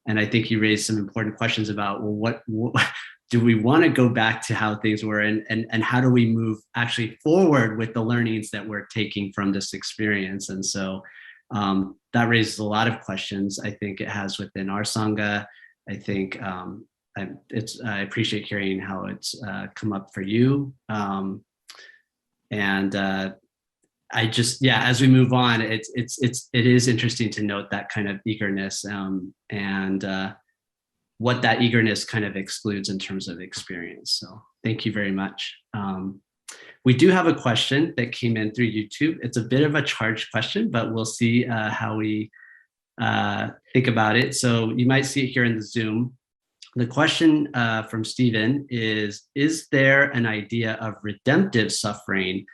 S3: And I think you raised some important questions about, well, what do we want to go back to how things were, and how do we move actually forward with the learnings that we're taking from this experience? And so that raises a lot of questions. I think it has within our Sangha. I think I appreciate hearing how it's come up for you. I just, as we move on, it is interesting to note that kind of eagerness and what that eagerness kind of excludes in terms of experience. So thank you very much. We do have a question that came in through YouTube. It's a bit of a charged question, but we'll see how we think about it. So you might see it here in the Zoom. The question from Stephen is there an idea of redemptive suffering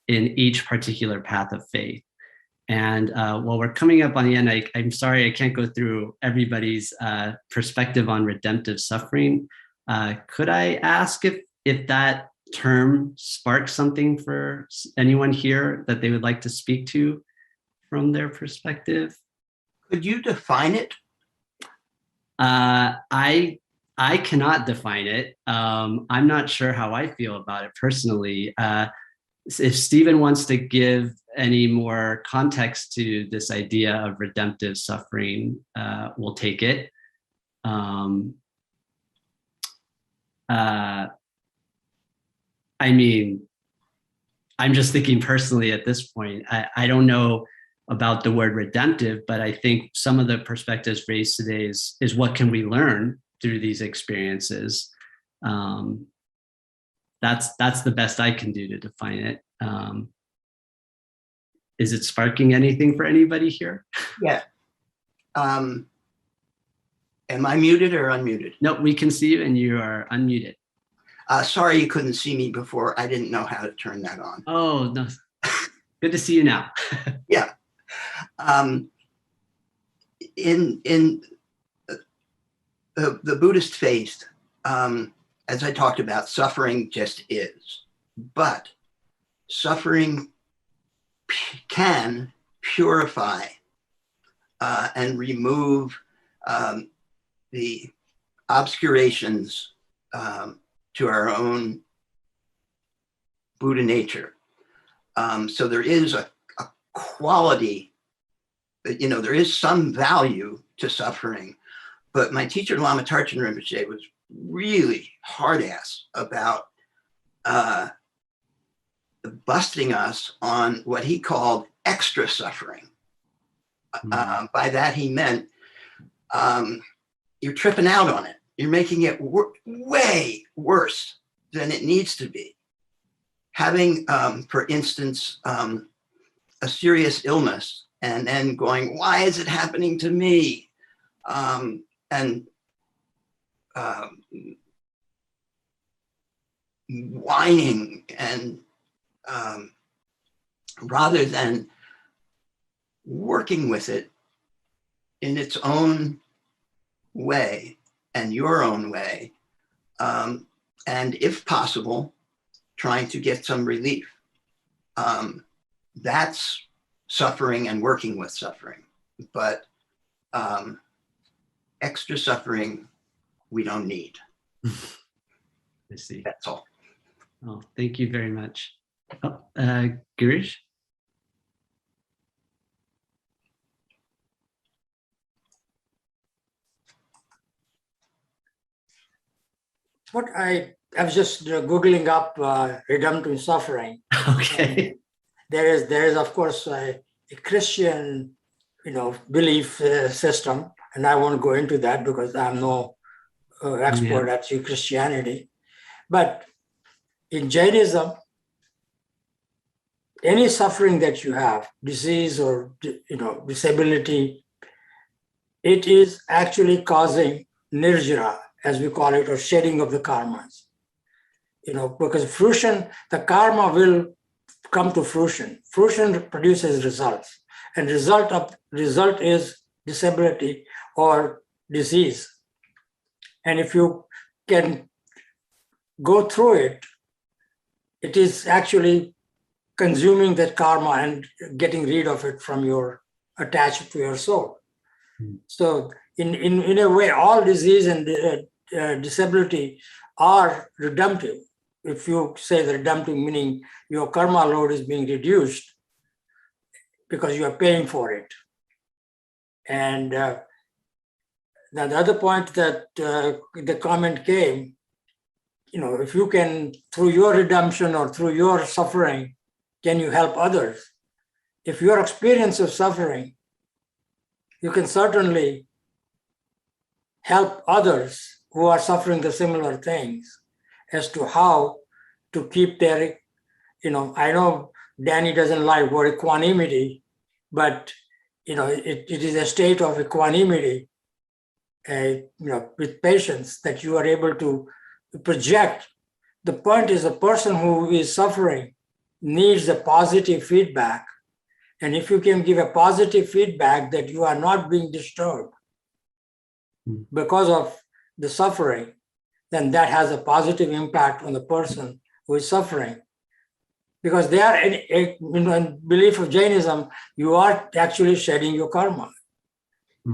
S3: in each particular path of faith? And while we're coming up on the end, I'm sorry, I can't go through everybody's perspective on redemptive suffering. Could I ask if that term sparks something for anyone here that they would like to speak to from their perspective?
S6: Could you define it?
S3: I cannot define it. I'm not sure how I feel about it personally. If Stephen wants to give any more context to this idea of redemptive suffering, we'll take it. I mean, I'm just thinking personally at this point, I don't know about the word redemptive, but I think some of the perspectives raised today is what can we learn through these experiences. That's the best I can do to define it. Is it sparking anything for anybody here?
S6: Yeah. Am I muted or unmuted?
S3: No, we can see you and you are unmuted.
S6: Sorry you couldn't see me before. I didn't know how to turn that on.
S3: Oh, no. Good to see you now.
S6: Yeah. In the Buddhist faith, as I talked about, suffering just is. But suffering can purify and remove the obscurations to our own Buddha nature. So there is a quality, there is some value to suffering. But my teacher, Lama Tarchen Rinpoche, was really hard-ass about busting us on what he called extra suffering. By that he meant you're tripping out on it. You're making it way worse than it needs to be. Having, for instance, a serious illness and then going, why is it happening to me? And whining and rather than working with it in its own way and your own way, and if possible, trying to get some relief. That's suffering and working with suffering. But extra suffering, we don't need.
S3: I see.
S6: That's all.
S3: Oh, thank you very much. Oh, Girish?
S5: What I was just Googling up redemptive suffering.
S3: Okay.
S5: There is of course a Christian, belief system, and I won't go into that because I'm no expert at Christianity. But in Jainism, any suffering that you have, disease or disability, it is actually causing nirjara, as we call it, or shedding of the karmas. Because fruition, the karma will come to fruition. Fruition produces results, and result is disability or disease. And if you can go through it, it is actually consuming that karma and getting rid of it from your attached to your soul. So in a way, all disease and disability are redemptive. If you say the redemptive, meaning your karma load is being reduced because you are paying for it. And now the other point that the comment came, if you can, through your redemption or through your suffering, can you help others? If your experience of suffering, you can certainly help others who are suffering the similar things as to how to keep their, I know Danny doesn't like word equanimity, but it is a state of equanimity, with patience that you are able to project. The point is, a person who is suffering needs a positive feedback. And if you can give a positive feedback that you are not being disturbed because of the suffering, then that has a positive impact on the person who is suffering. Because they are, in belief of Jainism, you are actually shedding your karma.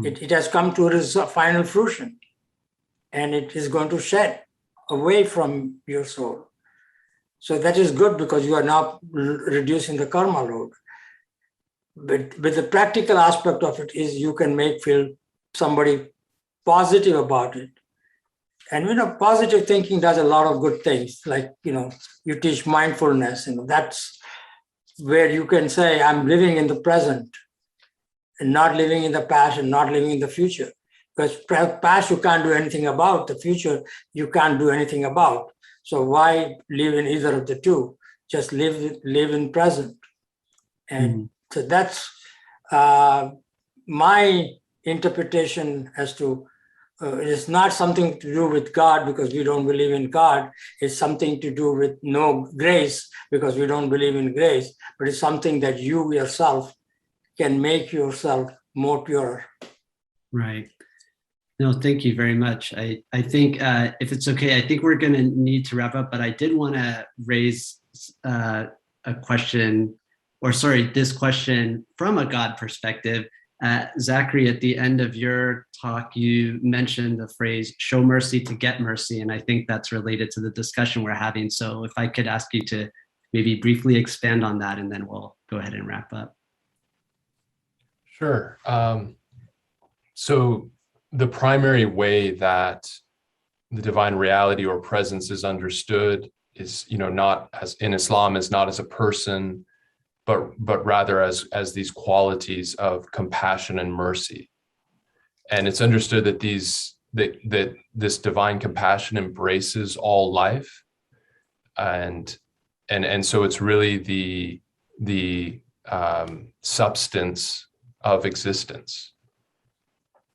S5: It has come to its final fruition, and it is going to shed away from your soul. So that is good because you are now reducing the karma load. But the practical aspect of it is you can feel somebody positive about it. And positive thinking does a lot of good things. Like, you teach mindfulness, that's where you can say, I'm living in the present and not living in the past and not living in the future. Because past you can't do anything about, the future you can't do anything about. So why live in either of the two? Just live in present. And so that's my interpretation as to it's not something to do with God because we don't believe in God. It's something to do with no grace because we don't believe in grace. But it's something that you yourself can make yourself more pure.
S3: Right. No, thank you very much. I think if it's okay, I think we're going to need to wrap up, but I did want to raise a question, this question from a God perspective. Zachary, at the end of your talk, you mentioned the phrase, show mercy to get mercy. And I think that's related to the discussion we're having. So if I could ask you to maybe briefly expand on that, and then we'll go ahead and wrap up.
S4: Sure. So the primary way that the divine reality or presence is understood is, not as in Islam, is not as a person, but rather as these qualities of compassion and mercy. And it's understood that this divine compassion embraces all life, and so it's really the substance of existence.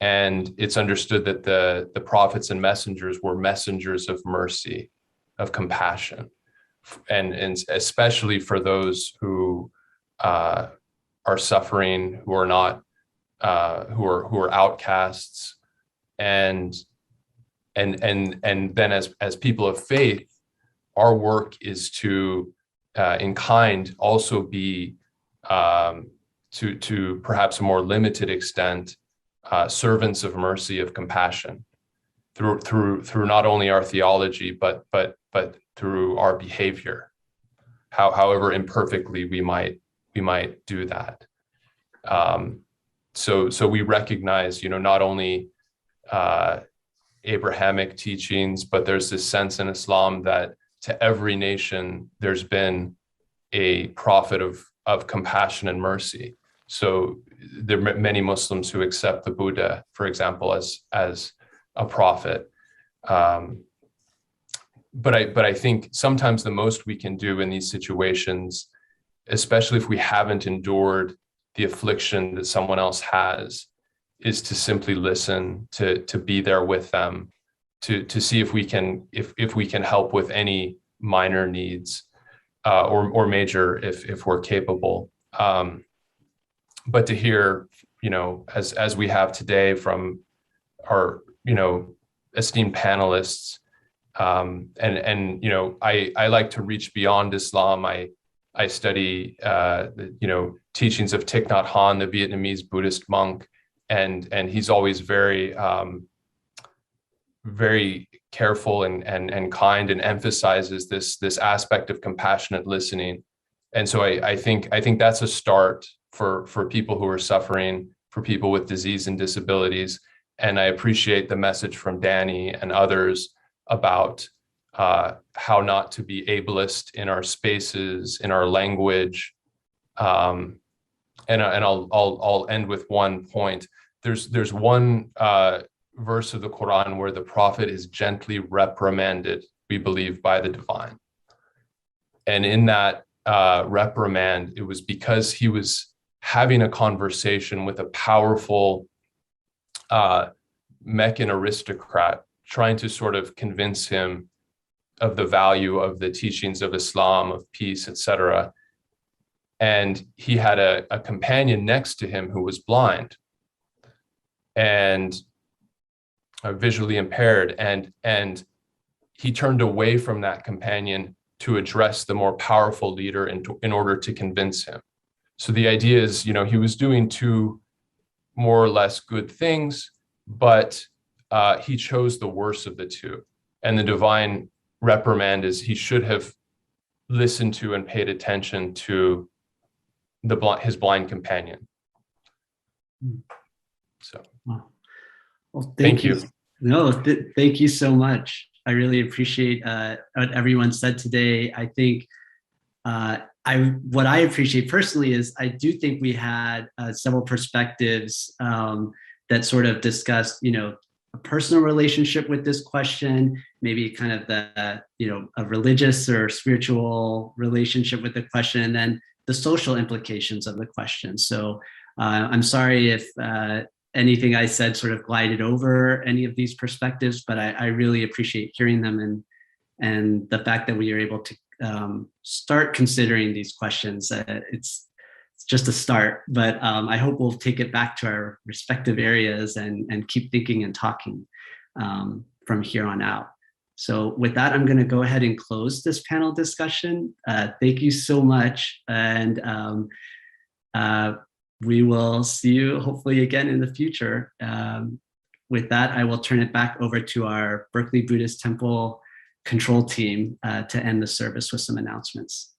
S4: And it's understood that the prophets and messengers were messengers of mercy, of compassion, and especially for those who are suffering, who are not, who are outcasts, and then as people of faith, our work is to, in kind, also be to perhaps a more limited extent, servants of mercy, of compassion, through not only our theology but through our behavior, however imperfectly we might do that. So we recognize, not only Abrahamic teachings, but there's this sense in Islam that to every nation there's been a prophet of compassion and mercy. So there are many Muslims who accept the Buddha, for example, as a prophet. But I think sometimes the most we can do in these situations, especially if we haven't endured the affliction that someone else has, is to simply listen, to be there with them, to see if we can help with any minor needs, or major if we're capable. But to hear, as we have today from our, esteemed panelists, and I like to reach beyond Islam. I study, teachings of Thich Nhat Hanh, the Vietnamese Buddhist monk, and he's always very very careful and kind, and emphasizes this aspect of compassionate listening. And so I think that's a start for people who are suffering, for people with disease and disabilities. And I appreciate the message from Danny and others about how not to be ableist in our spaces, in our language. And I'll end with one point. There's one verse of the Quran where the prophet is gently reprimanded, we believe, by the divine. And in that reprimand, it was because he was having a conversation with a powerful Meccan aristocrat, trying to sort of convince him of the value of the teachings of Islam, of peace, etc. And he had a companion next to him who was blind and visually impaired, and he turned away from that companion to address the more powerful leader in order to convince him. So the idea is, he was doing two more or less good things, but he chose the worst of the two. And the divine reprimand is he should have listened to and paid attention to his blind companion. So,
S3: well, thank you. No, thank you so much. I really appreciate what everyone said today. I think what I appreciate personally is I do think we had several perspectives that sort of discussed, a personal relationship with this question, maybe kind of a religious or spiritual relationship with the question, and then the social implications of the question. So I'm sorry if anything I said sort of glided over any of these perspectives, but I really appreciate hearing them and the fact that we are able to start considering these questions. It's just a start, but I hope we'll take it back to our respective areas and keep thinking and talking from here on out. So with that, I'm going to go ahead and close this panel discussion. Thank you so much. And we will see you hopefully again in the future. With that, I will turn it back over to our Berkeley Buddhist Temple control team to end the service with some announcements.